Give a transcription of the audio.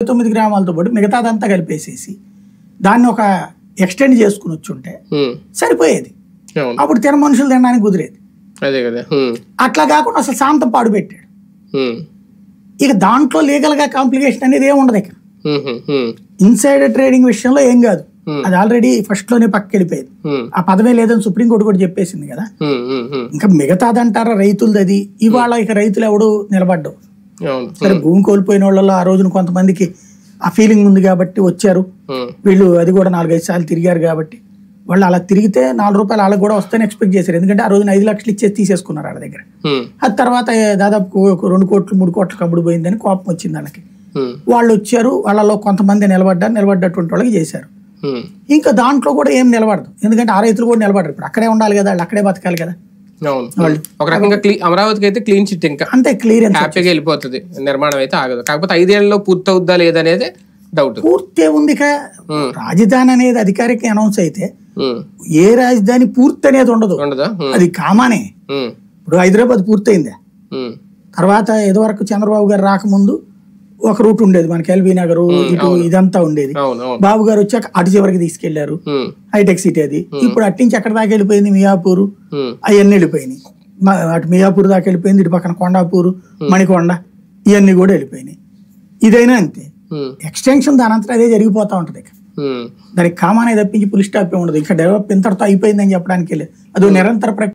9 గ్రామాలతో పాటు మిగతాదంతా కలిపేసేసి దాన్ని ఒక ఎక్స్టెండ్ చేసుకుని వచ్చుంటే సరిపోయేది. అప్పుడు తిన మనుషులు తినడానికి కుదిరేది. అట్లా కాకుండా అసలు శాంతం పాడు పెట్టాడు. ఇక దాంట్లో లీగల్ గా కాంప్లికేషన్ అనేది ఏమి ఉండదు. ఇక ఇన్సైడర్ ట్రేడింగ్ విషయంలో ఏం కాదు, అది ఆల్రెడీ ఫస్ట్ లోనే పక్కకి వెళ్ళిపోయింది. ఆ పదవే లేదని సుప్రీంకోర్టు కూడా చెప్పేసింది కదా. ఇంకా మిగతాదంటారా రైతులది, అది ఇవాళ ఇక రైతులు ఎవడు నిలబడ్డావు. సరే భూమి కోల్పోయిన వాళ్ళలో ఆ రోజున కొంతమందికి ఆ ఫీలింగ్ ఉంది కాబట్టి వచ్చారు వీళ్ళు, అది కూడా 4-5 సార్లు తిరిగారు కాబట్టి వాళ్ళు అలా తిరిగితే 4 రూపాయలు వాళ్ళకి కూడా వస్తాయని ఎక్స్పెక్ట్ చేశారు. ఎందుకంటే ఆ రోజున 5 లక్షలు ఇచ్చేసి తీసేసుకున్నారు వాళ్ళ దగ్గర. అది తర్వాత దాదాపు 2 కోట్లు 3 కోట్లకు అమ్ముడు పోయిందని కోపం వచ్చింది వాళ్ళకి. వాళ్ళు వచ్చారు, వాళ్ళలో కొంతమంది నిలబడ్డటువంటి వాళ్ళకి చేశారు. ఇంకా దాంట్లో కూడా ఏం నిలబడదు, ఎందుకంటే ఆ రైతులు కూడా నిలబడరు. ఇప్పుడు అక్కడే ఉండాలి కదా, వాళ్ళు అక్కడే బతకాలి కదా. ఒక రకంగా అమరావతికి అయితే క్లీన్ చిట్, ఇంకా అంతే క్లియర్ హ్యాపీగా వెళ్ళిపోతుంది, నిర్మాణం అయితే ఆగదు. కాకపోతే 5 ఏళ్లలో పూర్తి అవుద్దా లేదనేది డౌట్. పూర్తే ఉంది. రాజధాని అనేది అధికారిక అనౌన్స్ అయితే ఏ రాజధాని పూర్తి అనేది ఉండదు, అది కామానే. ఇప్పుడు హైదరాబాద్ పూర్తయిందా, తర్వాత ఏదో వరకు చంద్రబాబు గారు రాకముందు ఒక రూట్ ఉండేది మనకి, ఎల్బీ నగర్ ఇటు ఇదంతా ఉండేది. బాబు గారు వచ్చాక అటు చివరికి తీసుకెళ్లారు హైటెక్ సిటీ. అది ఇప్పుడు అట్నుంచి ఎక్కడ దాకా వెళ్ళిపోయింది, మియాపూర్ అవన్నీ వెళ్ళిపోయినాయి. అటు మియాపూర్ దాకా వెళ్ళిపోయింది, ఇటు పక్కన కొండాపూర్ మణికొండ ఇవన్నీ కూడా వెళ్ళిపోయినాయి. ఇదైనా అంతే, ఎక్స్టెన్షన్ దాని అంతా అదే జరిగిపోతా ఉంటది. దానికి కామానే తప్పించి పులి స్టాప్ ఉండదు. ఇంకా డెవలప్ ఇంతటితో అయిపోయిందని చెప్పడానికి లేదు, అది నిరంతర ప్రక్రియ.